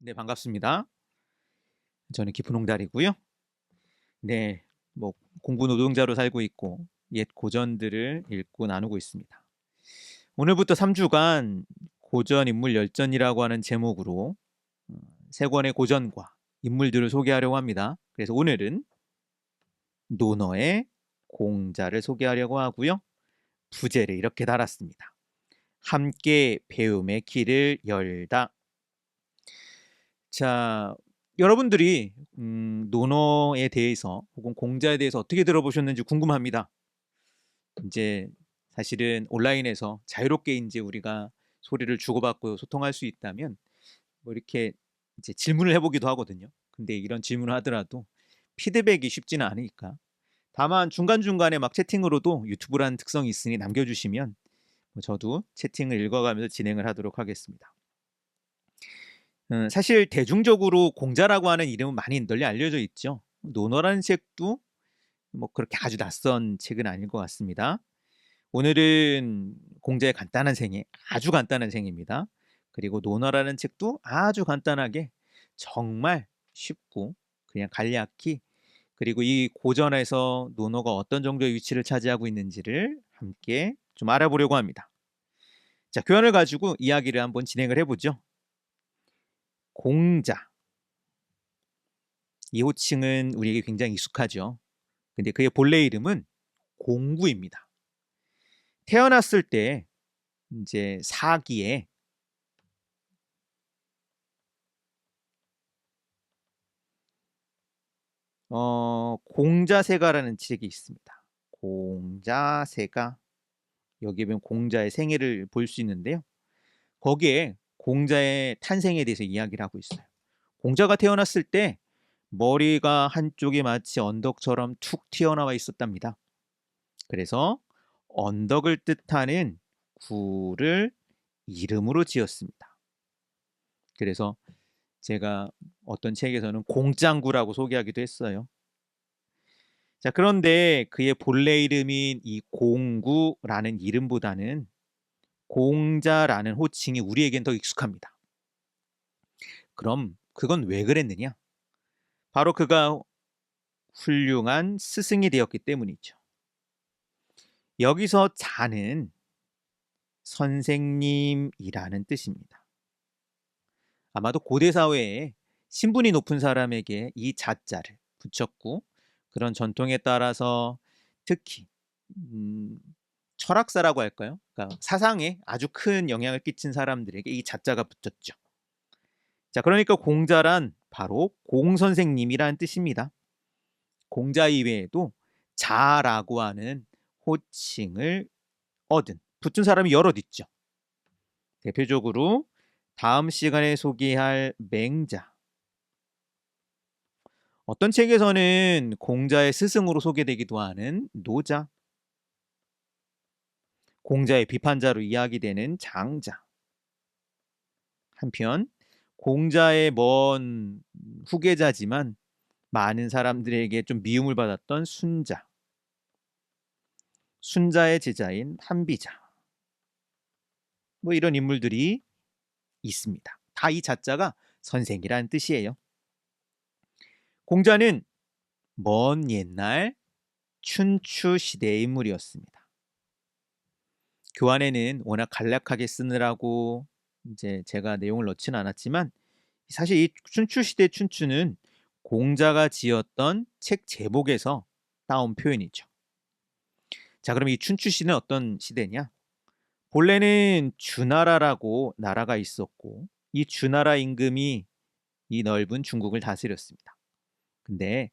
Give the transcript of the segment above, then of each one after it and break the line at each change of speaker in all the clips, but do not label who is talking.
네, 반갑습니다. 저는 깊은홍달이고요. 네, 뭐 공부 노동자로 살고 있고 옛 고전들을 읽고 나누고 있습니다. 오늘부터 3주간 고전 인물 열전이라고 하는 제목으로 어, 세 권의 고전과 인물들을 소개하려고 합니다. 그래서 오늘은 논어의 공자를 소개하려고 하고요. 부제를 이렇게 달았습니다. 함께 배움의 길을 열다. 자, 여러분들이 논어에 대해서 혹은 공자에 대해서 어떻게 들어보셨는지 궁금합니다. 이제 사실은 온라인에서 자유롭게 이제 우리가 소리를 주고받고 소통할 수 있다면 뭐 이렇게 이제 질문을 해보기도 하거든요. 근데 이런 질문을 하더라도 피드백이 쉽지는 않으니까. 다만 중간중간에 막 채팅으로도 유튜브라는 특성이 있으니 남겨주시면 뭐 저도 채팅을 읽어가면서 진행을 하도록 하겠습니다. 사실 대중적으로 공자라고 하는 이름은 많이 널리 알려져 있죠. 논어라는 책도 뭐 그렇게 아주 낯선 책은 아닐 것 같습니다. 오늘은 공자의 간단한 생애, 아주 간단한 생입니다. 그리고 논어라는 책도 아주 간단하게 정말 쉽고 그냥 간략히, 그리고 이 고전에서 논어가 어떤 정도의 위치를 차지하고 있는지를 함께 좀 알아보려고 합니다. 자, 교환을 가지고 이야기를 한번 진행을 해보죠. 공자. 이 호칭은 우리에게 굉장히 익숙하죠. 근데 그의 본래 이름은 공구입니다. 태어났을 때 이제 사기에 공자세가라는 책이 있습니다. 공자세가, 여기 보면 공자의 생애를 볼 수 있는데요. 거기에 공자의 탄생에 대해서 이야기를 하고 있어요. 공자가 태어났을 때 머리가 한쪽이 마치 언덕처럼 툭 튀어나와 있었답니다. 그래서 언덕을 뜻하는 구를 이름으로 지었습니다. 그래서 제가 어떤 책에서는 공짱구라고 소개하기도 했어요. 자, 그런데 그의 본래 이름인 이 공구라는 이름보다는 공자라는 호칭이 우리에겐 더 익숙합니다. 그럼 그건 왜 그랬느냐? 바로 그가 훌륭한 스승이 되었기 때문이죠. 여기서 자는 선생님이라는 뜻입니다. 아마도 고대 사회에 신분이 높은 사람에게 이 자자를 붙였고, 그런 전통에 따라서 특히 음, 철학사라고 할까요? 그러니까 사상에 아주 큰 영향을 끼친 사람들에게 이 자자가 붙었죠. 자, 그러니까 공자란 바로 공선생님이라는 뜻입니다. 공자 이외에도 자라고 하는 호칭을 얻은 붙은 사람이 여럿 있죠. 대표적으로 다음 시간에 소개할 맹자. 어떤 책에서는 공자의 스승으로 소개되기도 하는 노자, 공자의 비판자로 이야기되는 장자. 한편 공자의 먼 후계자지만 많은 사람들에게 좀 미움을 받았던 순자, 순자의 제자인 한비자, 뭐 이런 인물들이 있습니다. 다 이 자자가 선생이라는 뜻이에요. 공자는 먼 옛날 춘추 시대의 인물이었습니다. 교환에는 워낙 간략하게 쓰느라고 이제 제가 내용을 넣지는 않았지만, 사실 이 춘추 시대 춘추는 공자가 지었던 책 제목에서 따온 표현이죠. 자, 그럼 이 춘추 시대는 어떤 시대냐? 본래는 주나라라고 나라가 있었고, 이 주나라 임금이 이 넓은 중국을 다스렸습니다. 근데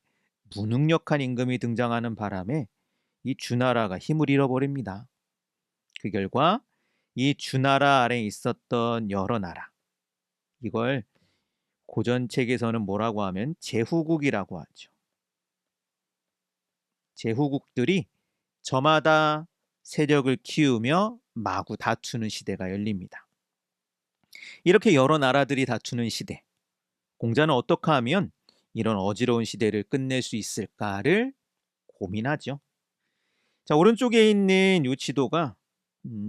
무능력한 임금이 등장하는 바람에 이 주나라가 힘을 잃어버립니다. 그 결과 이 주나라 아래에 있었던 여러 나라, 이걸 고전책에서는 뭐라고 하면 제후국이라고 하죠. 제후국들이 저마다 세력을 키우며 마구 다투는 시대가 열립니다. 이렇게 여러 나라들이 다투는 시대, 공자는 어떻게 하면 이런 어지러운 시대를 끝낼 수 있을까를 고민하죠. 자, 오른쪽에 있는 이 지도가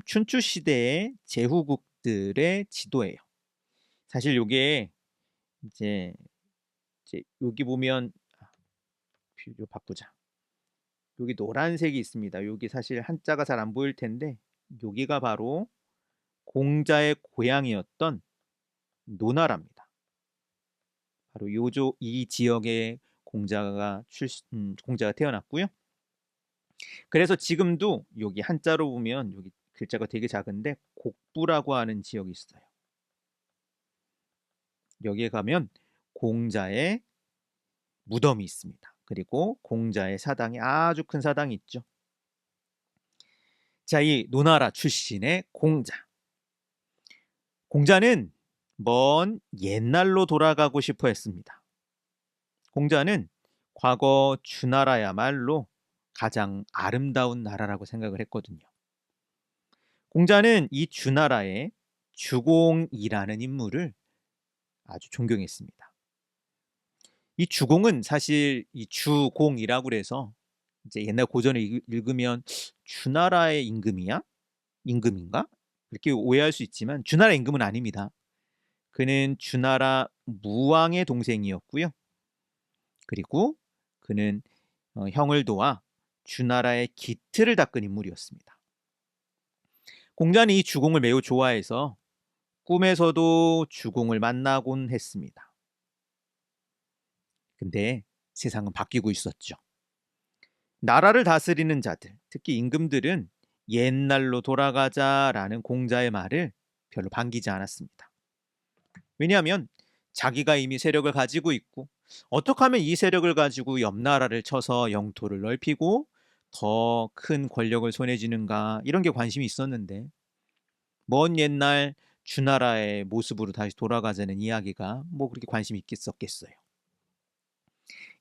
춘추 시대의 제후국들의 지도예요. 사실 이게 이제 여기 보면 뷰 바꾸자. 여기 노란색이 있습니다. 여기 사실 한자가 잘 안 보일 텐데 여기가 바로 공자의 고향이었던 노나라입니다. 바로 이 지역에 공자가 태어났고요. 그래서 지금도 여기 한자로 보면 여기 글자가 되게 작은데 곡부라고 하는 지역이 있어요. 여기에 가면 공자의 무덤이 있습니다. 그리고 공자의 사당이 아주 큰 사당이 있죠. 자, 이 노나라 출신의 공자. 공자는 먼 옛날로 돌아가고 싶어 했습니다. 공자는 과거 주나라야말로 가장 아름다운 나라라고 생각을 했거든요. 공자는 이 주나라의 주공이라는 인물을 아주 존경했습니다. 이 주공은 사실 이 주공이라고 그래서 이제 옛날 고전을 읽으면 주나라의 임금이야? 임금인가? 이렇게 오해할 수 있지만 주나라 임금은 아닙니다. 그는 주나라 무왕의 동생이었고요. 그리고 그는 형을 도와 주나라의 기틀을 닦은 인물이었습니다. 공자는 이 주공을 매우 좋아해서 꿈에서도 주공을 만나곤 했습니다. 근데 세상은 바뀌고 있었죠. 나라를 다스리는 자들, 특히 임금들은 옛날로 돌아가자라는 공자의 말을 별로 반기지 않았습니다. 왜냐하면 자기가 이미 세력을 가지고 있고 어떻게 하면 이 세력을 가지고 옆 나라를 쳐서 영토를 넓히고 더 큰 권력을 손에 쥐는가 이런 게 관심이 있었는데 먼 옛날 주나라의 모습으로 다시 돌아가자는 이야기가 뭐 그렇게 관심이 있겠었겠어요.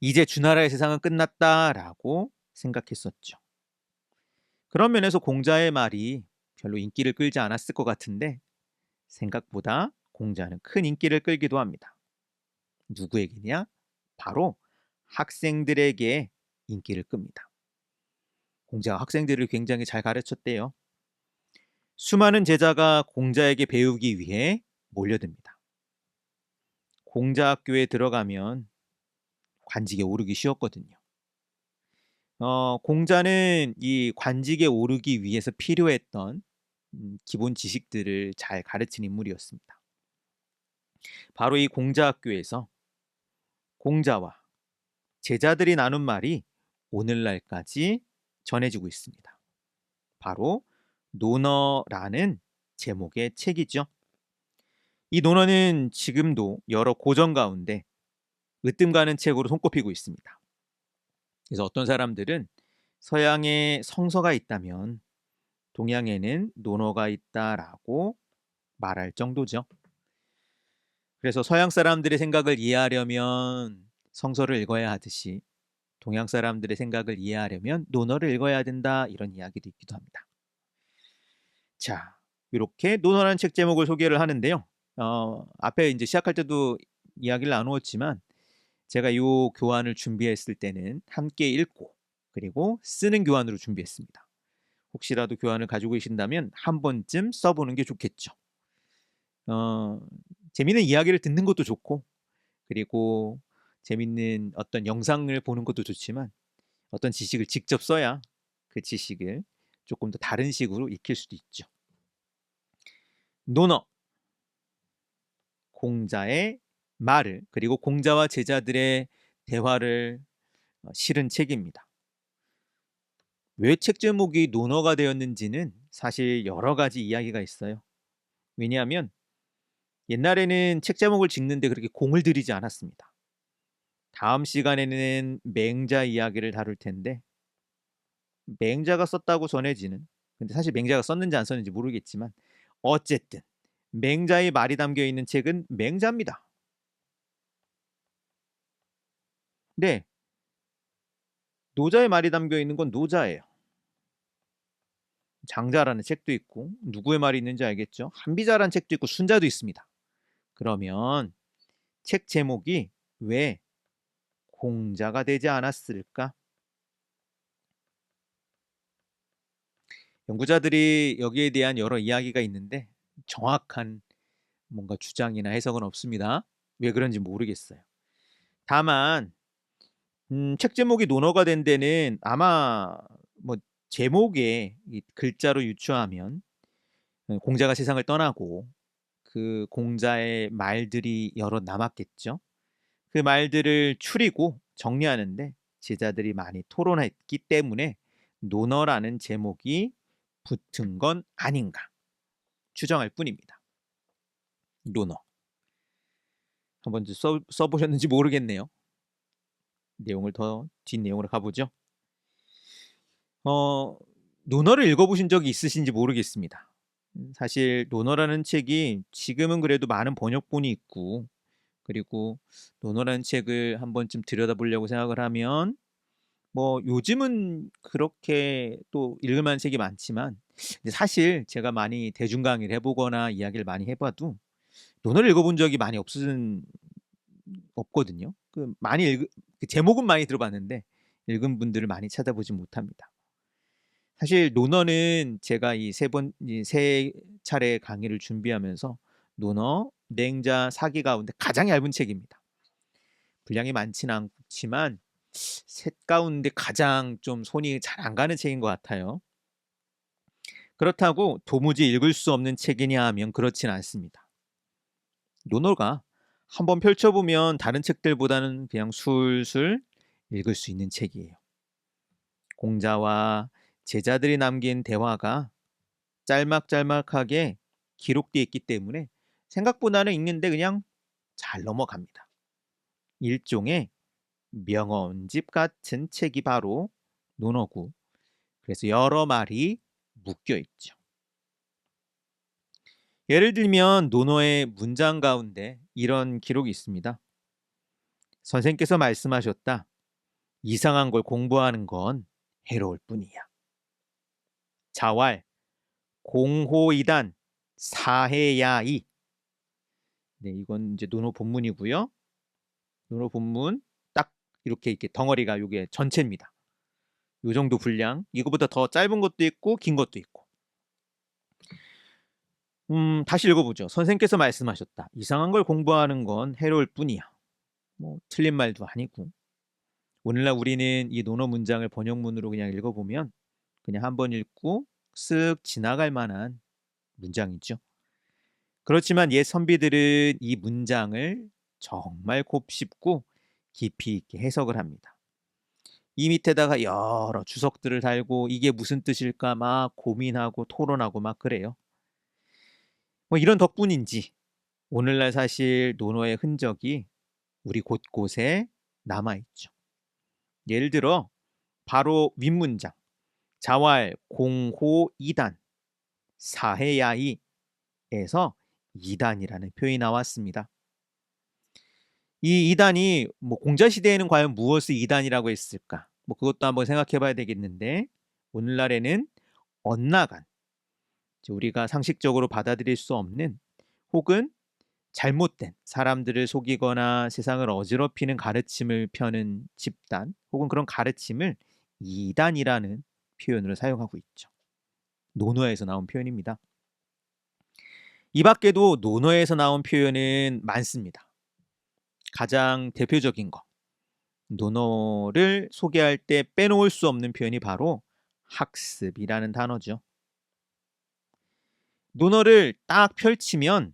이제 주나라의 세상은 끝났다라고 생각했었죠. 그런 면에서 공자의 말이 별로 인기를 끌지 않았을 것 같은데 생각보다 공자는 큰 인기를 끌기도 합니다. 누구에게냐? 바로 학생들에게 인기를 끕니다. 공자가 학생들을 굉장히 잘 가르쳤대요. 수많은 제자가 공자에게 배우기 위해 몰려듭니다. 공자 학교에 들어가면 관직에 오르기 쉬웠거든요. 공자는 이 관직에 오르기 위해서 필요했던 기본 지식들을 잘 가르친 인물이었습니다. 바로 이 공자 학교에서 공자와 제자들이 나눈 말이 오늘날까지 전해지고 있습니다. 바로 논어라는 제목의 책이죠. 이 논어는 지금도 여러 고전 가운데 으뜸 가는 책으로 손꼽히고 있습니다. 그래서 어떤 사람들은 서양에 성서가 있다면 동양에는 논어가 있다라고 말할 정도죠. 그래서 서양 사람들의 생각을 이해하려면 성서를 읽어야 하듯이 동양 사람들의 생각을 이해하려면 논어를 읽어야 된다 이런 이야기도 있기도 합니다. 자, 이렇게 논어라는 책 제목을 소개를 하는데요. 앞에 이제 시작할 때도 이야기를 나누었지만 제가 이 교환을 준비했을 때는 함께 읽고 그리고 쓰는 교환으로 준비했습니다. 혹시라도 교환을 가지고 계신다면 한 번쯤 써보는 게 좋겠죠. 재미있는 이야기를 듣는 것도 좋고 그리고 재밌는 어떤 영상을 보는 것도 좋지만 어떤 지식을 직접 써야 그 지식을 조금 더 다른 식으로 익힐 수도 있죠. 논어, 공자의 말을 그리고 공자와 제자들의 대화를 실은 책입니다. 왜 책 제목이 논어가 되었는지는 사실 여러 가지 이야기가 있어요. 왜냐하면 옛날에는 책 제목을 짓는데 그렇게 공을 들이지 않았습니다. 다음 시간에는 맹자 이야기를 다룰 텐데 맹자가 썼다고 전해지는 근데 사실 맹자가 썼는지 안 썼는지 모르겠지만 어쨌든 맹자의 말이 담겨 있는 책은 맹자입니다. 네, 노자의 말이 담겨 있는 건 노자예요. 장자라는 책도 있고 누구의 말이 있는지 알겠죠? 한비자라는 책도 있고 순자도 있습니다. 그러면 책 제목이 왜 공자가 되지 않았을까? 연구자들이 여기에 대한 여러 이야기가 있는데 정확한 뭔가 주장이나 해석은 없습니다. 왜 그런지 모르겠어요. 다만 책 제목이 논어가 된 데는 아마 뭐 제목에 이 글자로 유추하면 공자가 세상을 떠나고 그 공자의 말들이 여럿 남았겠죠. 그 말들을 추리고 정리하는데 제자들이 많이 토론했기 때문에 논어라는 제목이 붙은 건 아닌가 추정할 뿐입니다. 논어. 한번 써보셨는지 모르겠네요. 내용을 더 뒷내용으로 가보죠. 논어를 읽어보신 적이 있으신지 모르겠습니다. 사실 논어라는 책이 지금은 그래도 많은 번역본이 있고, 그리고 논어라는 책을 한 번쯤 들여다보려고 생각을 하면 뭐 요즘은 그렇게 또 읽을 만한 책이 많지만 사실 제가 많이 대중 강의를 해보거나 이야기를 많이 해봐도 논어를 읽어본 적이 많이 없거든요. 그 제목은 많이 들어봤는데 읽은 분들을 많이 찾아보지 못합니다. 사실 논어는 제가 이 세 차례 강의를 준비하면서 논어, 냉자, 사기 가운데 가장 얇은 책입니다. 분량이 많지는 않지만 셋 가운데 가장 좀 손이 잘 안 가는 책인 것 같아요. 그렇다고 도무지 읽을 수 없는 책이냐 하면 그렇진 않습니다. 논어가 한번 펼쳐보면 다른 책들보다는 그냥 술술 읽을 수 있는 책이에요. 공자와 제자들이 남긴 대화가 짤막짤막하게 기록되어 있기 때문에 생각보다는 읽는데 그냥 잘 넘어갑니다. 일종의 명언집 같은 책이 바로 논어고, 그래서 여러 말이 묶여 있죠. 예를 들면 논어의 문장 가운데 이런 기록이 있습니다. 선생께서 말씀하셨다. 이상한 걸 공부하는 건 해로울 뿐이야. 자왈 공호이단 사해야이. 네, 이건 이제 논어 본문이고요. 논어 본문 딱 이렇게 덩어리가 이게 전체입니다. 이 정도 분량. 이거보다 더 짧은 것도 있고 긴 것도 있고. 다시 읽어보죠. 선생께서 말씀하셨다. 이상한 걸 공부하는 건 해로울 뿐이야. 뭐 틀린 말도 아니고. 오늘날 우리는 이 논어 문장을 번역문으로 그냥 읽어보면 그냥 한번 읽고 쓱 지나갈 만한 문장이죠. 그렇지만 옛 선비들은 이 문장을 정말 곱씹고 깊이 있게 해석을 합니다. 이 밑에다가 여러 주석들을 달고 이게 무슨 뜻일까 막 고민하고 토론하고 막 그래요. 뭐 이런 덕분인지 오늘날 사실 논어의 흔적이 우리 곳곳에 남아있죠. 예를 들어 바로 윗문장 자왈 공호 이단 사해야이에서 이단이라는 표현이 나왔습니다. 이 이단이 뭐 공자 시대에는 과연 무엇을 이단이라고 했을까? 뭐 그것도 한번 생각해 봐야 되겠는데 오늘날에는 엇나간 우리가 상식적으로 받아들일 수 없는 혹은 잘못된 사람들을 속이거나 세상을 어지럽히는 가르침을 펴는 집단 혹은 그런 가르침을 이단이라는 표현으로 사용하고 있죠. 논어에서 나온 표현입니다. 이 밖에도 논어에서 나온 표현은 많습니다. 가장 대표적인 거, 논어를 소개할 때 빼놓을 수 없는 표현이 바로 학습이라는 단어죠. 논어를 딱 펼치면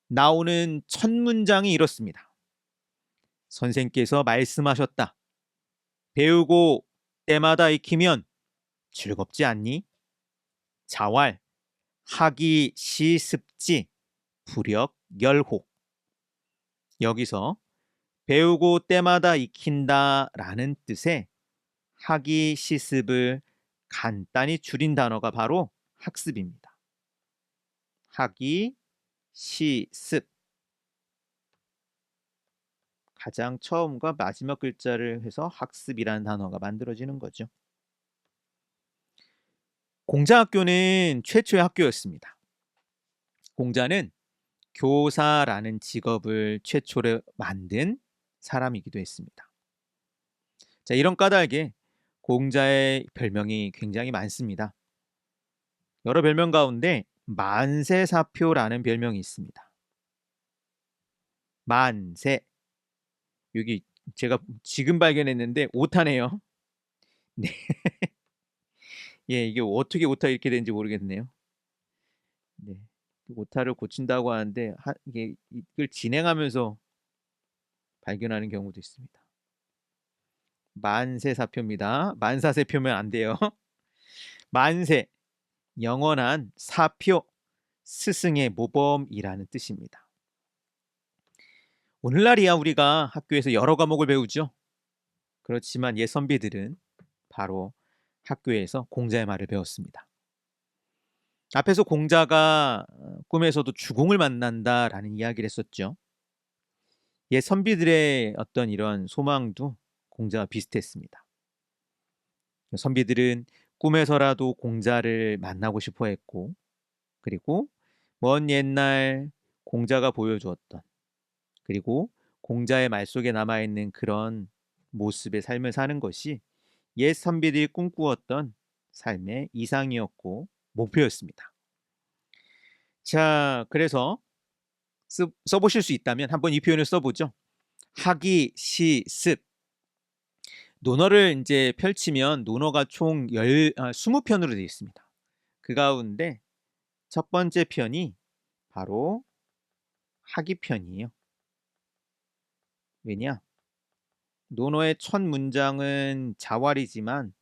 나오는 첫 문장이 이렇습니다. 선생께서 말씀하셨다. 배우고 때마다 익히면 즐겁지 않니? 자왈, 하기 시습지, 부력 열호. 여기서 배우고 때마다 익힌다라는 뜻의 하기 시습을 간단히 줄인 단어가 바로 학습입니다. 하기 시습. 가장 처음과 마지막 글자를 해서 학습이라는 단어가 만들어지는 거죠. 공자학교는 최초의 학교였습니다. 공자는 교사라는 직업을 최초로 만든 사람이기도 했습니다. 자, 이런 까닭에 공자의 별명이 굉장히 많습니다. 여러 별명 가운데 만세사표라는 별명이 있습니다. 만세. 여기 제가 지금 발견했는데 오타네요. 네. 예, 이게 어떻게 오타 이렇게 되는지 모르겠네요. 네. 오타를 고친다고 하는데 이게 이걸 진행하면서 발견하는 경우도 있습니다. 만세사표입니다. 만사세표면 안 돼요. 만세, 영원한 사표, 스승의 모범이라는 뜻입니다. 오늘날이야 우리가 학교에서 여러 과목을 배우죠. 그렇지만 옛 선비들은 바로 학교에서 공자의 말을 배웠습니다. 앞에서 공자가 꿈에서도 주공을 만난다라는 이야기를 했었죠. 옛 선비들의 어떤 이런 소망도 공자와 비슷했습니다. 선비들은 꿈에서라도 공자를 만나고 싶어 했고, 그리고 먼 옛날 공자가 보여주었던, 그리고 공자의 말 속에 남아있는 그런 모습의 삶을 사는 것이 옛 선비들이 꿈꾸었던 삶의 이상이었고 목표였습니다. 자, 그래서 써보실 수 있다면 한번 이 표현을 써보죠. 학이, 시, 습. 논어를 이제 펼치면 논어가 총 20편으로 되어 있습니다. 그 가운데 첫 번째 편이 바로 학이 편이에요. 왜냐? 논어의 첫 문장은 자왈이지만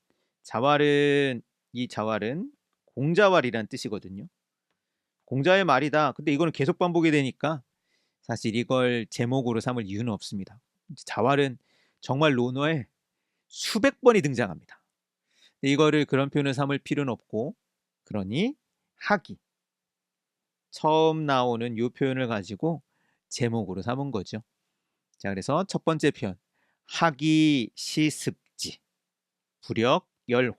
이 자왈은 공자왈이란 뜻이거든요. 공자의 말이다. 근데 이거는 계속 반복이 되니까 사실 이걸 제목으로 삼을 이유는 없습니다. 자왈은 정말 논어에 수백 번이 등장합니다. 이거를 그런 표현을 삼을 필요는 없고, 그러니 학이 처음 나오는 이 표현을 가지고 제목으로 삼은 거죠. 자, 그래서 첫 번째 표현 학이 시습지 부력 열호,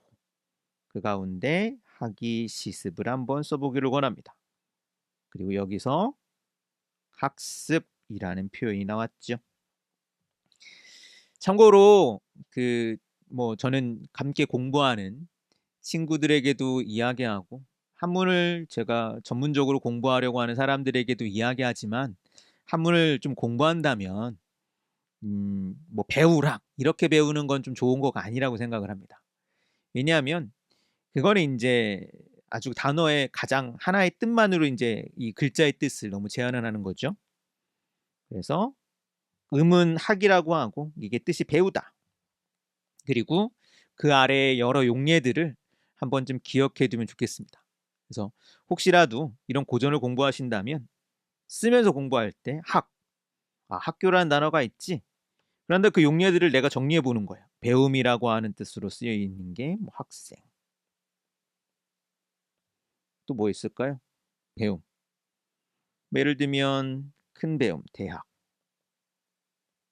그 가운데 학이 시습을 한번 써보기를 권합니다. 그리고 여기서 학습이라는 표현이 나왔죠. 참고로 저는 함께 공부하는 친구들에게도 이야기하고, 한문을 제가 전문적으로 공부하려고 하는 사람들에게도 이야기하지만, 한문을 좀 공부한다면 배우라 이렇게 배우는 건 좀 좋은 거가 아니라고 생각을 합니다. 왜냐하면 그거는 이제 아주 단어의 가장 하나의 뜻만으로 이제 이 글자의 뜻을 너무 제한을 하는 거죠. 그래서 음은 학이라고 하고 이게 뜻이 배우다. 그리고 그 아래의 여러 용례들을 한번 좀 기억해 두면 좋겠습니다. 그래서 혹시라도 이런 고전을 공부하신다면 쓰면서 공부할 때 학교라는 단어가 있지. 그런데 그 용례들을 내가 정리해 보는 거예요. 배움이라고 하는 뜻으로 쓰여 있는 게 학생. 또 뭐 있을까요? 배움. 예를 들면 큰 배움, 대학.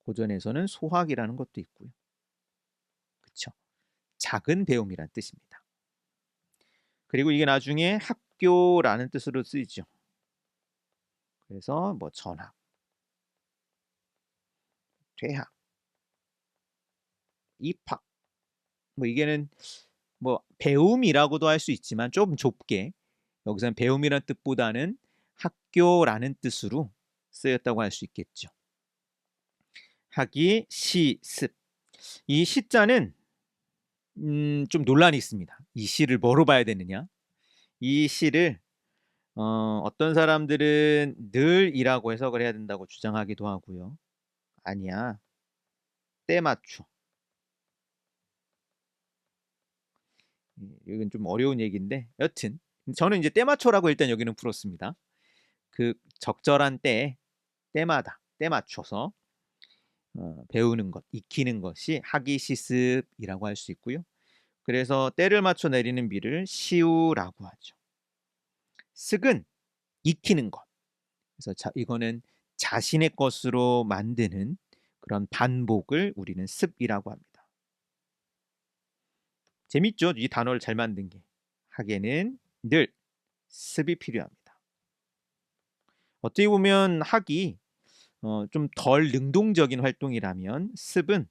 고전에서는 소학이라는 것도 있고요. 그렇죠? 작은 배움이란 뜻입니다. 그리고 이게 나중에 학교라는 뜻으로 쓰이죠. 그래서 전학, 퇴학, 입학. 이게는 배움이라고도 할 수 있지만 좀 좁게 여기서는 배움이란 뜻보다는 학교라는 뜻으로 쓰였다고 할 수 있겠죠. 학이, 시, 습. 이 시자는 좀 논란이 있습니다. 이 시를 뭐로 봐야 되느냐? 이 시를 어떤 사람들은 늘이라고 해석을 해야 된다고 주장하기도 하고요. 아니야, 때맞춰. 이건 좀 어려운 얘기인데 여튼 저는 이제 때맞춰라고 일단 여기는 풀었습니다. 그 적절한 때마다 때 맞춰서 배우는 것, 익히는 것이 학이시습이라고 할 수 있고요. 그래서 때를 맞춰 내리는 비를 시우라고 하죠. 습은 익히는 것. 그래서 이거는 자신의 것으로 만드는 그런 반복을 우리는 습이라고 합니다. 재밌죠? 이 단어를 잘 만든 게. 학에는 늘 습이 필요합니다. 어떻게 보면 학이 좀 덜 능동적인 활동이라면 습은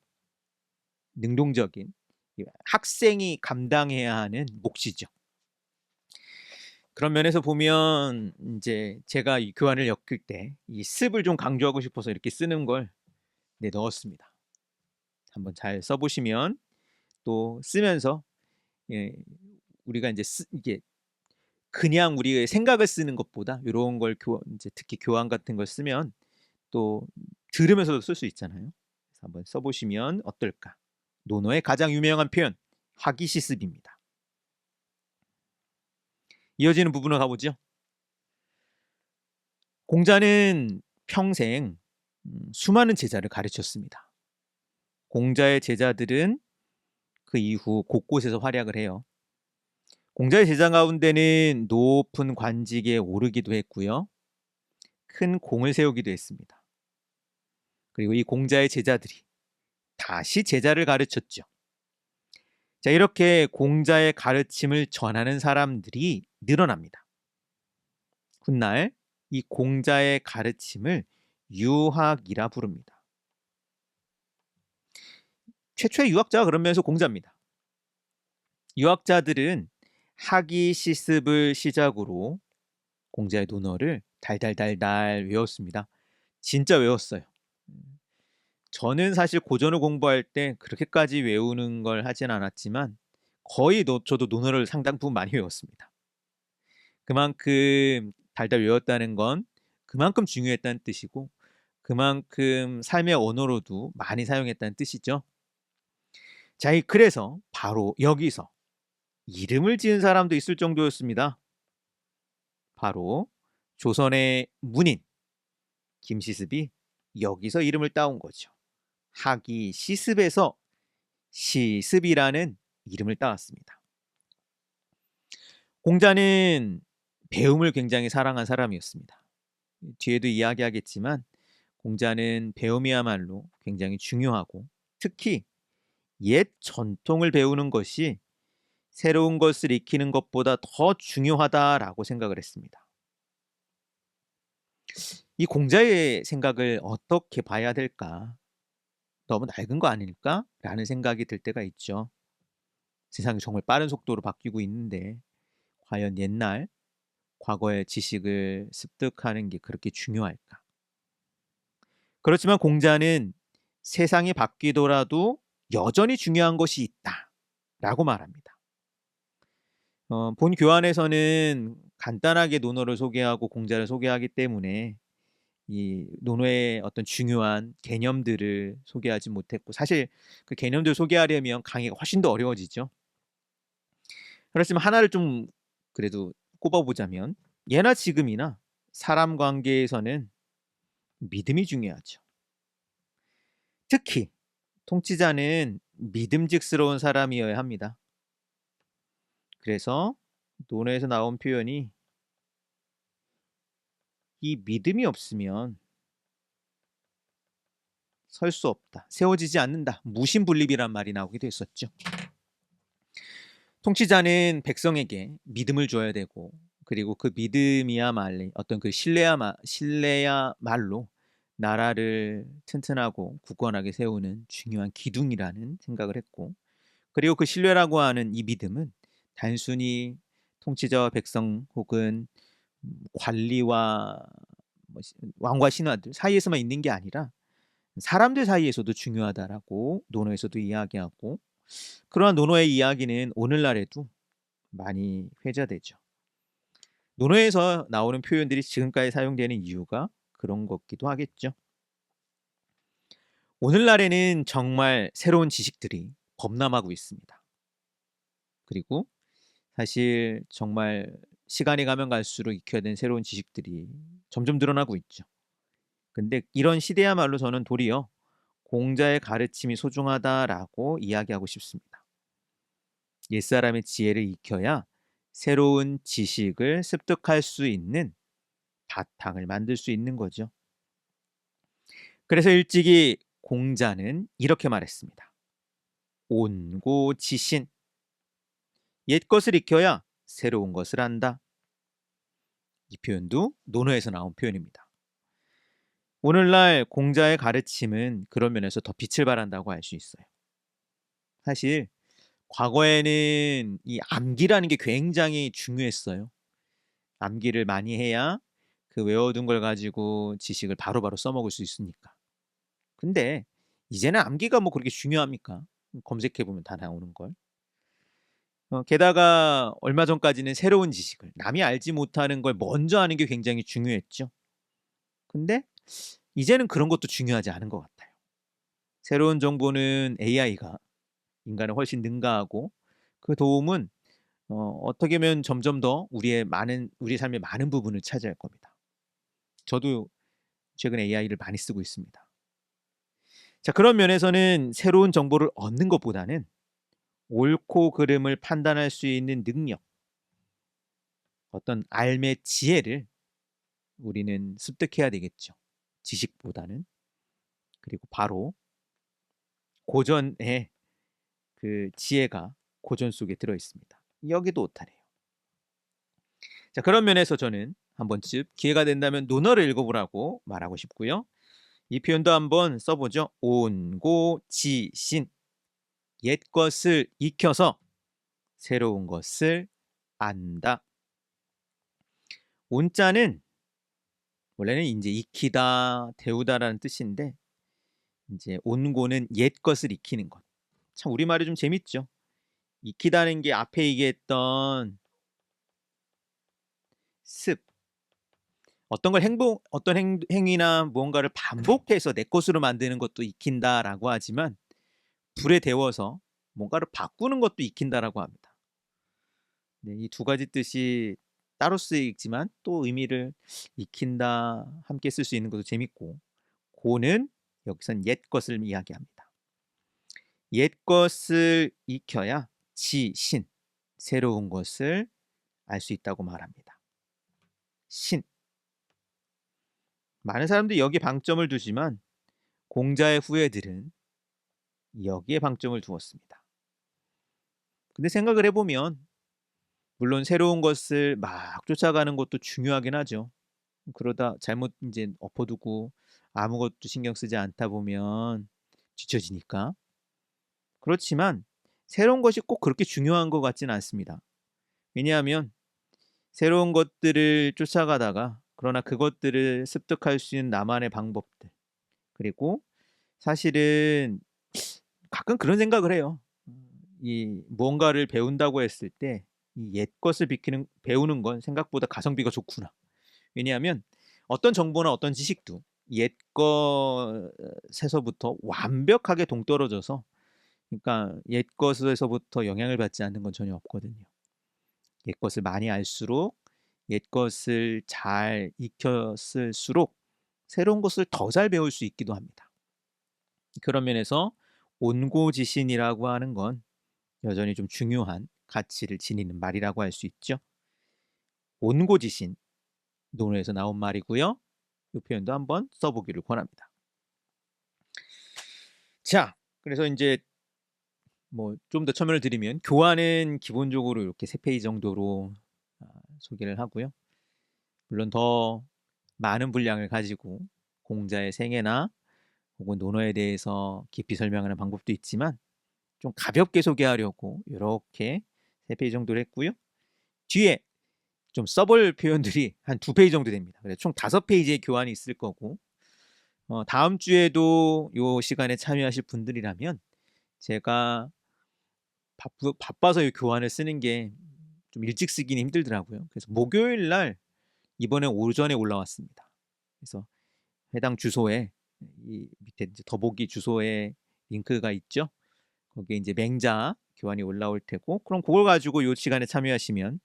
능동적인 학생이 감당해야 하는 몫이죠. 그런 면에서 보면 인제 제가 이 교환을 엮을 때 이 습을 좀 강조하고 싶어서 이렇게 쓰는 걸 네 넣었습니다. 한번 잘 써 보시면 또 쓰면서 예 우리가 인제 이게 그냥 우리의 생각을 쓰는 것보다 요런 걸 인제 특히 교환 같은 걸 쓰면 또 들으면서도 쓸 수 있잖아요. 그래서 한번 써 보시면 어떨까? 논어의 가장 유명한 표현 하기시습입니다. 이어지는 부분으로 가 보죠. 공자는 평생 수많은 제자를 가르쳤습니다. 공자의 제자들은 그 이후 곳곳에서 활약을 해요. 공자의 제자 가운데는 높은 관직에 오르기도 했고요. 큰 공을 세우기도 했습니다. 그리고 이 공자의 제자들이 다시 제자를 가르쳤죠. 자, 이렇게 공자의 가르침을 전하는 사람들이 늘어납니다. 훗날 이 공자의 가르침을 유학이라 부릅니다. 최초의 유학자가 그런 면에서 공자입니다. 유학자들은 학이 시습을 시작으로 공자의 논어를 달달달달 외웠습니다. 진짜 외웠어요. 저는 사실 고전을 공부할 때 그렇게까지 외우는 걸 하진 않았지만 거의 저도 논어를 상당 부분 많이 외웠습니다. 그만큼 달달 외웠다는 건 그만큼 중요했다는 뜻이고 그만큼 삶의 언어로도 많이 사용했다는 뜻이죠. 자, 그래서 바로 여기서 이름을 지은 사람도 있을 정도였습니다. 바로 조선의 문인 김시습이 여기서 이름을 따온 거죠. 학이 시습에서 시습이라는 이름을 따왔습니다. 공자는 배움을 굉장히 사랑한 사람이었습니다. 뒤에도 이야기하겠지만 공자는 배움이야말로 굉장히 중요하고 특히 옛 전통을 배우는 것이 새로운 것을 익히는 것보다 더 중요하다라고 생각을 했습니다. 이 공자의 생각을 어떻게 봐야 될까? 너무 낡은 거 아닐까? 라는 생각이 들 때가 있죠. 세상이 정말 빠른 속도로 바뀌고 있는데 과연 옛날, 과거의 지식을 습득하는 게 그렇게 중요할까? 그렇지만 공자는 세상이 바뀌더라도 여전히 중요한 것이 있다 라고 말합니다. 본 교환에서는 간단하게 논어를 소개하고 공자를 소개하기 때문에 이 논어의 어떤 중요한 개념들을 소개하지 못했고 사실 그 개념들을 소개하려면 강의가 훨씬 더 어려워지죠. 그렇지만 하나를 좀 그래도 꼽아보자면 예나 지금이나 사람 관계에서는 믿음이 중요하죠. 특히 통치자는 믿음직스러운 사람이어야 합니다. 그래서 논어에서 나온 표현이 이 믿음이 없으면 설 수 없다, 세워지지 않는다, 무신분립이란 말이 나오기도 했었죠. 통치자는 백성에게 믿음을 줘야 되고 그리고 그 믿음이야말로 어떤 그 신뢰야말로 나라를 튼튼하고 굳건하게 세우는 중요한 기둥이라는 생각을 했고 그리고 그 신뢰라고 하는 이 믿음은 단순히 통치자와 백성 혹은 관리와 왕과 신하들 사이에서만 있는 게 아니라 사람들 사이에서도 중요하다라고 논어에서도 이야기하고 그러한 논어의 이야기는 오늘날에도 많이 회자되죠. 논어에서 나오는 표현들이 지금까지 사용되는 이유가 그런 것기도 하겠죠. 오늘날에는 정말 새로운 지식들이 범람하고 있습니다. 그리고 사실 정말 시간이 가면 갈수록 익혀야 되는 새로운 지식들이 점점 늘어나고 있죠. 근데 이런 시대야말로 저는 도리어 공자의 가르침이 소중하다라고 이야기하고 싶습니다. 옛사람의 지혜를 익혀야 새로운 지식을 습득할 수 있는 바탕을 만들 수 있는 거죠. 그래서 일찍이 공자는 이렇게 말했습니다. 온고지신. 옛 것을 익혀야 새로운 것을 안다. 이 표현도 논어에서 나온 표현입니다. 오늘날 공자의 가르침은 그런 면에서 더 빛을 발한다고 할 수 있어요. 사실 과거에는 이 암기라는 게 굉장히 중요했어요. 암기를 많이 해야 그 외워둔 걸 가지고 지식을 바로바로 써먹을 수 있으니까. 근데 이제는 암기가 뭐 그렇게 중요합니까? 검색해 보면 다 나오는 걸. 게다가 얼마 전까지는 새로운 지식을 남이 알지 못하는 걸 먼저 아는 게 굉장히 중요했죠. 근데 이제는 그런 것도 중요하지 않은 것 같아요. 새로운 정보는 AI가 인간을 훨씬 능가하고 그 도움은 어떻게 보면 점점 더 우리 삶의 많은 부분을 차지할 겁니다. 저도 최근에 AI를 많이 쓰고 있습니다. 자, 그런 면에서는 새로운 정보를 얻는 것보다는 옳고 그름을 판단할 수 있는 능력, 어떤 삶의 지혜를 우리는 습득해야 되겠죠. 지식보다는. 그리고 바로 고전의 그 지혜가 고전 속에 들어 있습니다. 여기도 오타래요. 자, 그런 면에서 저는 한 번쯤 기회가 된다면 논어를 읽어보라고 말하고 싶고요. 이 표현도 한번 써보죠. 온고지신. 옛 것을 익혀서 새로운 것을 안다. 온자는 원래는 이제 익히다, 데우다라는 뜻인데 이제 온고는 옛 것을 익히는 것. 참 우리말이 좀 재밌죠. 익히다는 게 앞에 얘기했던 습. 어떤 행위나 무언가를 반복해서 내 것으로 만드는 것도 익힌다라고 하지만 불에 데워서 뭔가를 바꾸는 것도 익힌다라고 합니다. 네, 이 두 가지 뜻이 따로 쓰이지만 또 의미를 익힌다 함께 쓸 수 있는 것도 재밌고 고는 여기선 옛 것을 이야기합니다. 옛 것을 익혀야 지신 새로운 것을 알 수 있다고 말합니다. 신 많은 사람들이 여기에 방점을 두지만 공자의 후예들은 여기에 방점을 두었습니다. 근데 생각을 해보면 물론 새로운 것을 막 쫓아가는 것도 중요하긴 하죠. 그러다 잘못 이제 엎어두고 아무것도 신경 쓰지 않다 보면 뒤처지니까. 그렇지만 새로운 것이 꼭 그렇게 중요한 것 같지는 않습니다. 왜냐하면 새로운 것들을 쫓아가다가 그러나 그것들을 습득할 수 있는 나만의 방법들 그리고 사실은 가끔 그런 생각을 해요. 이 무언가를 배운다고 했을 때 이 옛 것을 배우는 건 생각보다 가성비가 좋구나. 왜냐하면 어떤 정보나 어떤 지식도 옛 것에서부터 완벽하게 동떨어져서 그러니까 옛 것에서부터 영향을 받지 않는 건 전혀 없거든요. 옛 것을 많이 알수록 옛 것을 잘 익혔을수록 새로운 것을 더 잘 배울 수 있기도 합니다. 그런 면에서 온고지신이라고 하는 건 여전히 좀 중요한 가치를 지니는 말이라고 할 수 있죠. 온고지신, 논어에서 나온 말이고요. 이 표현도 한번 써보기를 권합니다. 자, 그래서 이제 뭐 좀 더 첨언을 드리면 교환은 기본적으로 이렇게 3페이지 정도로 소개를 하고요. 물론 더 많은 분량을 가지고 공자의 생애나 혹은 논어에 대해서 깊이 설명하는 방법도 있지만 좀 가볍게 소개하려고 이렇게 3페이지 정도를 했고요. 뒤에 좀 써볼 표현들이 한 2페이지 정도 됩니다. 그래서 총 5페이지의 교환이 있을 거고 다음 주에도 이 시간에 참여하실 분들이라면 제가 바빠서 이 교환을 쓰는 게 좀 일찍 쓰기는 힘들더라고요. 그래서 목요일 날 이번에 오전에 올라왔습니다. 그래서 해당 주소에 이 밑에 이제 더보기 주소에 링크가 있죠. 거기에 이제 맹자 교환이 올라올 테고 그럼 그걸 가지고 이 시간에 참여하시면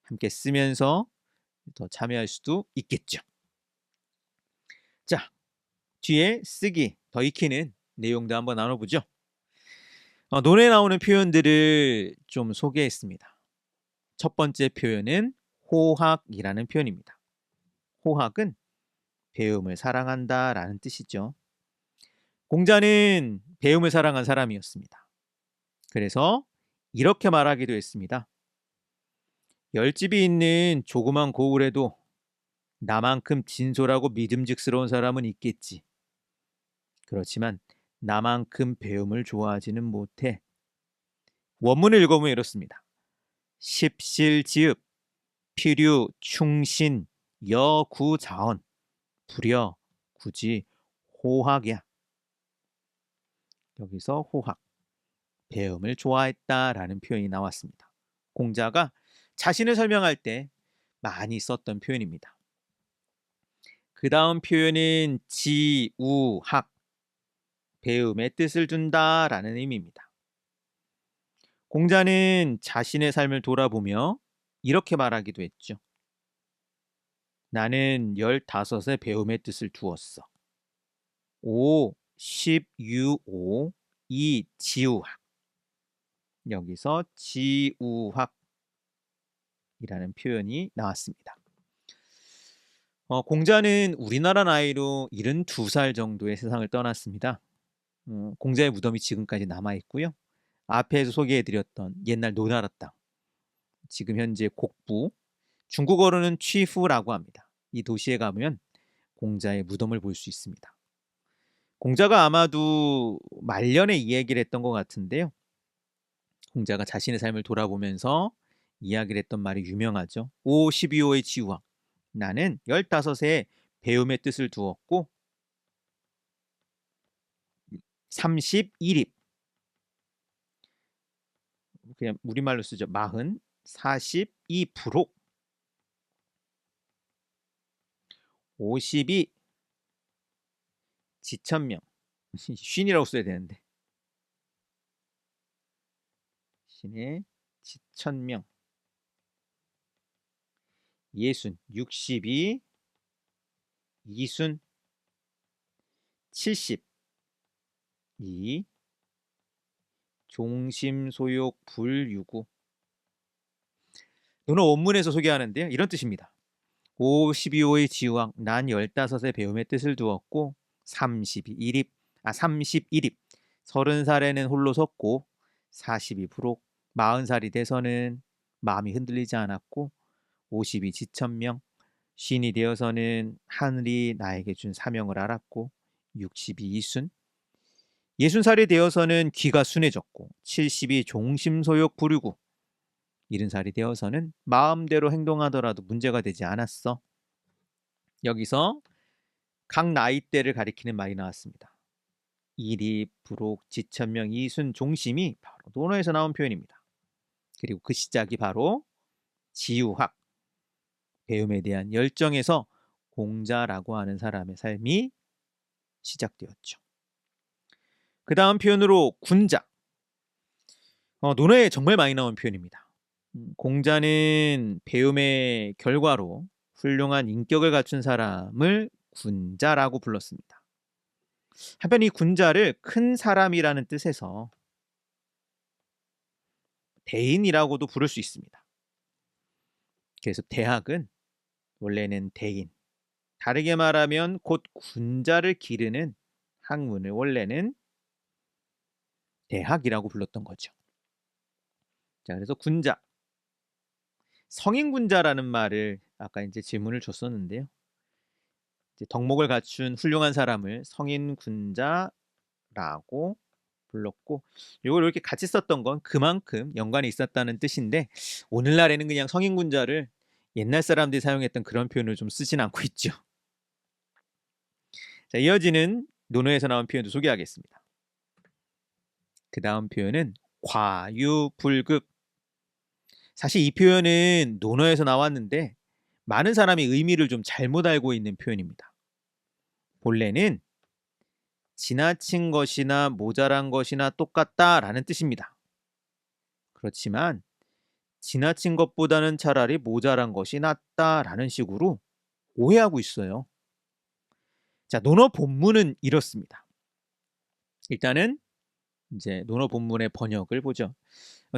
함께 쓰면서 더 참여할 수도 있겠죠. 자, 뒤에 쓰기, 더 익히는 내용도 한번 나눠보죠. 논에 나오는 표현들을 좀 소개했습니다. 첫 번째 표현은 호학이라는 표현입니다. 호학은 배움을 사랑한다 라는 뜻이죠. 공자는 배움을 사랑한 사람이었습니다. 그래서 이렇게 말하기도 했습니다. 열집이 있는 조그만 고을에도 나만큼 진솔하고 믿음직스러운 사람은 있겠지. 그렇지만 나만큼 배움을 좋아하지는 못해. 원문을 읽어보면 이렇습니다. 십실지읍 필유, 충신, 여구자언, 부려, 굳이, 호학이야. 여기서 호학, 배움을 좋아했다라는 표현이 나왔습니다. 공자가 자신을 설명할 때 많이 썼던 표현입니다. 그 다음 표현은 지우학, 배움의 뜻을 둔다라는 의미입니다. 공자는 자신의 삶을 돌아보며 이렇게 말하기도 했죠. 나는 15에 배움의 뜻을 두었어. 5, 10, 6, 5, 2, 지우학. 여기서 지우학이라는 표현이 나왔습니다. 공자는 우리나라 나이로 72살 정도의 세상을 떠났습니다. 공자의 무덤이 지금까지 남아있고요. 앞에서 소개해드렸던 옛날 노나라 땅, 지금 현재 곡부, 중국어로는 취후라고 합니다. 이 도시에 가면 공자의 무덤을 볼 수 있습니다. 공자가 아마도 말년에 이 얘기를 했던 것 같은데요. 공자가 자신의 삶을 돌아보면서 이야기를 했던 말이 유명하죠. 5, 12호의 지우학. 나는 15에 배움의 뜻을 두었고 31입, 그냥 우리말로 쓰죠. 40, 42부록, 52 지천명, 쉰이라고 써야 되는데 신의 지천명, 예순, 62 이순, 70 이 종심소욕 불유구. 논어 원문에서 소개하는데요. 이런 뜻입니다. 5, 12호의 지우학, 난 15에 배움의 뜻을 두었고 31입, 30살에는 홀로 섰고 42부록, 40살이 돼서는 마음이 흔들리지 않았고 52 지천명, 쉰이 되어서는 하늘이 나에게 준 사명을 알았고 62 이순, 60살이 되어서는 귀가 순해졌고 70이 종심소욕 부르고 70살이 되어서는 마음대로 행동하더라도 문제가 되지 않았어. 여기서 각 나이대를 가리키는 말이 나왔습니다. 일이, 부록, 지천명, 이순, 종심이 바로 논어에서 나온 표현입니다. 그리고 그 시작이 바로 지우학, 배움에 대한 열정에서 공자라고 하는 사람의 삶이 시작되었죠. 그 다음 표현으로 군자. 논어에 정말 많이 나온 표현입니다. 공자는 배움의 결과로 훌륭한 인격을 갖춘 사람을 군자라고 불렀습니다. 한편 이 군자를 큰 사람이라는 뜻에서 대인이라고도 부를 수 있습니다. 그래서 대학은 원래는 대인, 다르게 말하면 곧 군자를 기르는 학문을 원래는 대학이라고 불렀던 거죠. 자, 그래서 군자, 성인 군자라는 말을 아까 이제 질문을 줬었는데요. 이제 덕목을 갖춘 훌륭한 사람을 성인 군자라고 불렀고, 이걸 이렇게 같이 썼던 건 그만큼 연관이 있었다는 뜻인데, 오늘날에는 그냥 성인 군자를 옛날 사람들이 사용했던 그런 표현을 좀 쓰진 않고 있죠. 자, 이어지는 논어에서 나온 표현도 소개하겠습니다. 그 다음 표현은 과유불급. 사실 이 표현은 논어에서 나왔는데 많은 사람이 의미를 좀 잘못 알고 있는 표현입니다. 본래는 지나친 것이나 모자란 것이나 똑같다라는 뜻입니다. 그렇지만 지나친 것보다는 차라리 모자란 것이 낫다라는 식으로 오해하고 있어요. 자, 논어 본문은 이렇습니다. 일단은 이제 논어 본문의 번역을 보죠.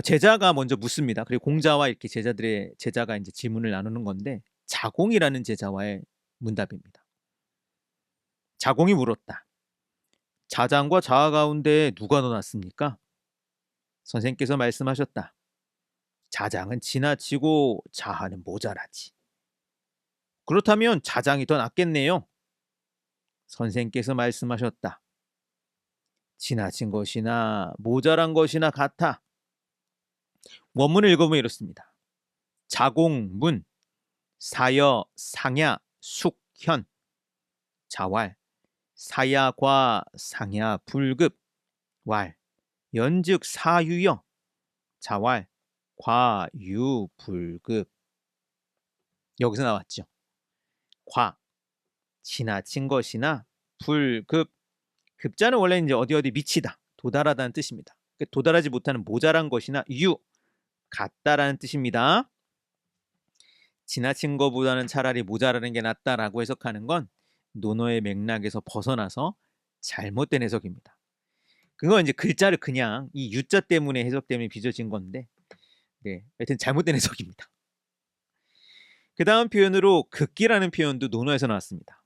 제자가 먼저 묻습니다. 그리고 공자와 이렇게 제자가 이제 질문을 나누는 건데, 자공이라는 제자와의 문답입니다. 자공이 물었다. 자장과 자아 가운데 누가 더 낫습니까? 선생께서 말씀하셨다. 자장은 지나치고 자아는 모자라지. 그렇다면 자장이 더 낫겠네요. 선생께서 말씀하셨다. 지나친 것이나 모자란 것이나 같아. 원문을 읽어보면 이렇습니다. 자공문, 사여, 상야, 숙현, 자왈, 사야, 과, 상야, 불급, 왈, 연즉 사유여, 자왈, 과, 유, 불급. 여기서 나왔죠. 과, 지나친 것이나 불급, 급자는 원래 이제 어디 미치다, 도달하다는 뜻입니다. 도달하지 못하는 모자란 것이나 유, 같다라는 뜻입니다. 지나친 것보다는 차라리 모자라는 게 낫다라고 해석하는 건 논어의 맥락에서 벗어나서 잘못된 해석입니다. 그건 이제 글자를 그냥 이 유자 때문에 해석 때문에 빚어진 건데, 네, 하여튼 잘못된 해석입니다. 그 다음 표현으로 극기라는 표현도 논어에서 나왔습니다.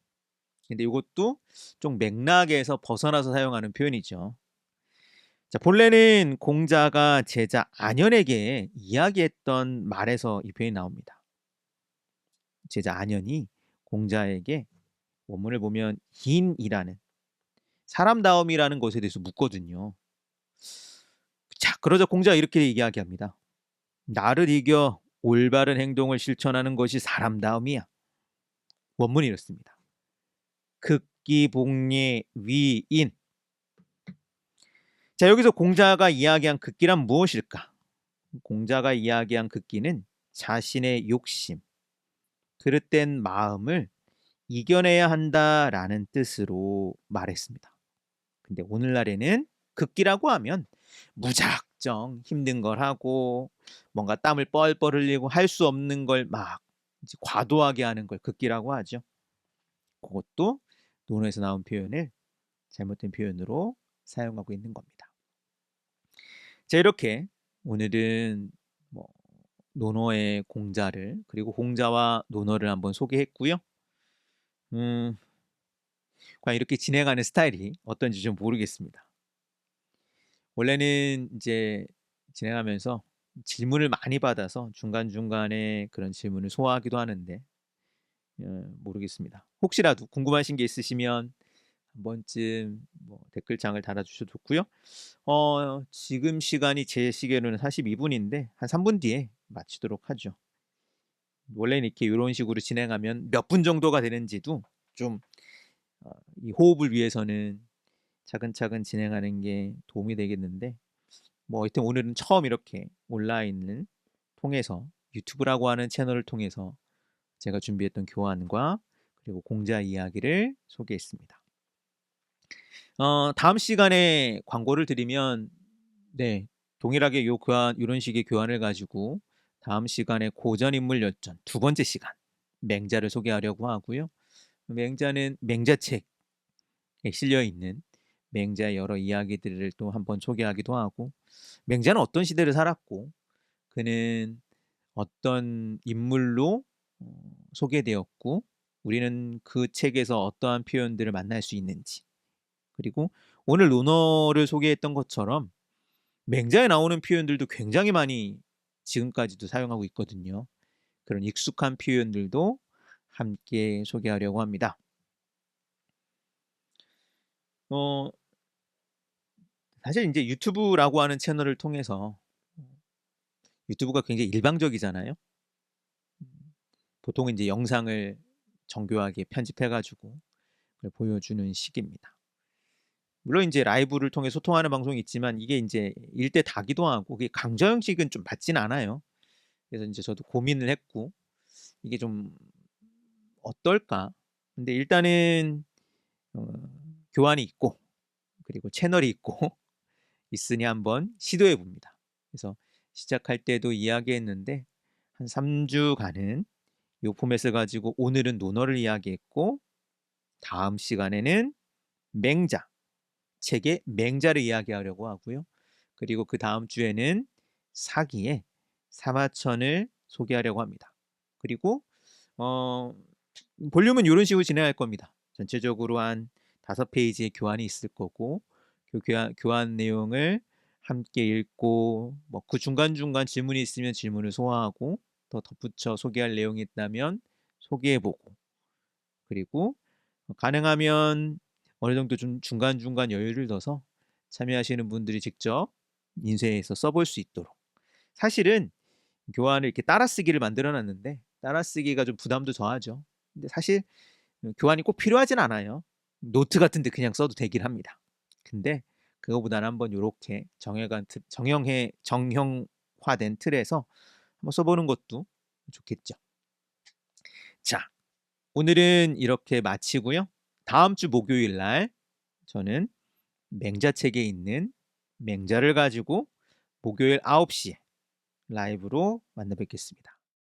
근데 이것도 좀 맥락에서 벗어나서 사용하는 표현이죠. 자, 본래는 공자가 제자 안현에게 이야기했던 말에서 이 표현이 나옵니다. 제자 안현이 공자에게 원문을 보면 인이라는 사람다움이라는 것에 대해서 묻거든요. 자, 그러자 공자가 이렇게 이야기합니다. 나를 이겨 올바른 행동을 실천하는 것이 사람다움이야. 원문이 이렇습니다. 극기복례 위인. 자, 여기서 공자가 이야기한 극기란 무엇일까? 공자가 이야기한 극기는 자신의 욕심, 그릇된 마음을 이겨내야 한다라는 뜻으로 말했습니다. 근데 오늘날에는 극기라고 하면 무작정 힘든 걸 하고 뭔가 땀을 뻘뻘 흘리고 할 수 없는 걸 막 과도하게 하는 걸 극기라고 하죠. 그것도 논어에서 나온 표현을 잘못된 표현으로 사용하고 있는 겁니다. 자, 이렇게 오늘은 논어의 공자를 그리고 공자와 논어를 한번 소개했고요. 과연 이렇게 진행하는 스타일이 어떤지 좀 모르겠습니다. 원래는 이제 진행하면서 질문을 많이 받아서 중간중간에 그런 질문을 소화하기도 하는데 모르겠습니다. 혹시라도 궁금하신 게 있으시면 한 번쯤 댓글창을 달아주셔도 좋고요. 지금 시간이 제 시계로는 42분인데 한 3분 뒤에 마치도록 하죠. 원래는 이렇게 이런 식으로 진행하면 몇 분 정도가 되는지도 좀 이 호흡을 위해서는 차근차근 진행하는 게 도움이 되겠는데 하여튼 오늘은 처음 이렇게 온라인을 통해서 유튜브라고 하는 채널을 통해서 제가 준비했던 교환과 그리고 공자 이야기를 소개했습니다. 다음 시간에 광고를 드리면 네, 동일하게 이런 식의 교환을 가지고 다음 시간에 고전인물 열전 두 번째 시간 맹자를 소개하려고 하고요. 맹자는 맹자책에 실려 있는 맹자의 여러 이야기들을 또 한번 소개하기도 하고 맹자는 어떤 시대를 살았고 그는 어떤 인물로 소개되었고 우리는 그 책에서 어떠한 표현들을 만날 수 있는지 그리고 오늘 논어를 소개했던 것처럼 맹자에 나오는 표현들도 굉장히 많이 지금까지도 사용하고 있거든요. 그런 익숙한 표현들도 함께 소개하려고 합니다. 사실 이제 유튜브라고 하는 채널을 통해서 유튜브가 굉장히 일방적이잖아요. 보통 이제 영상을 정교하게 편집해가지고 보여주는 식입니다. 물론 이제 라이브를 통해 소통하는 방송이 있지만 이게 이제 일대 다기도 하고 그게 강좌 형식은 좀 맞진 않아요. 그래서 이제 저도 고민을 했고 이게 좀 어떨까? 근데 일단은 교환이 있고 그리고 채널이 있고 있으니 한번 시도해 봅니다. 그래서 시작할 때도 이야기했는데 한 3주간은 이 포맷을 가지고 오늘은 논어를 이야기했고 다음 시간에는 맹자, 책의 맹자를 이야기하려고 하고요. 그리고 그 다음 주에는 사기의 사마천을 소개하려고 합니다. 그리고 볼륨은 이런 식으로 진행할 겁니다. 전체적으로 한 5페이지의 교환이 있을 거고 그 교환 내용을 함께 읽고 그 중간중간 질문이 있으면 질문을 소화하고 더 덧붙여 소개할 내용이 있다면 소개해보고 그리고 가능하면 어느 정도 좀 중간중간 여유를 둬서 참여하시는 분들이 직접 인쇄해서 써볼 수 있도록 사실은 교환을 이렇게 따라쓰기를 만들어 놨는데 따라쓰기가 좀 부담도 덜하죠. 근데 사실 교환이 꼭 필요하진 않아요. 노트 같은 데 그냥 써도 되긴 합니다. 근데 그거보다는 한번 요렇게 정형한 틀 정형화된 틀에서 한번 써 보는 것도 좋겠죠. 자, 오늘은 이렇게 마치고요. 다음 주 목요일 날 저는 맹자책에 있는 맹자를 가지고 목요일 9 시에 라이브로 만나 뵙겠습니다.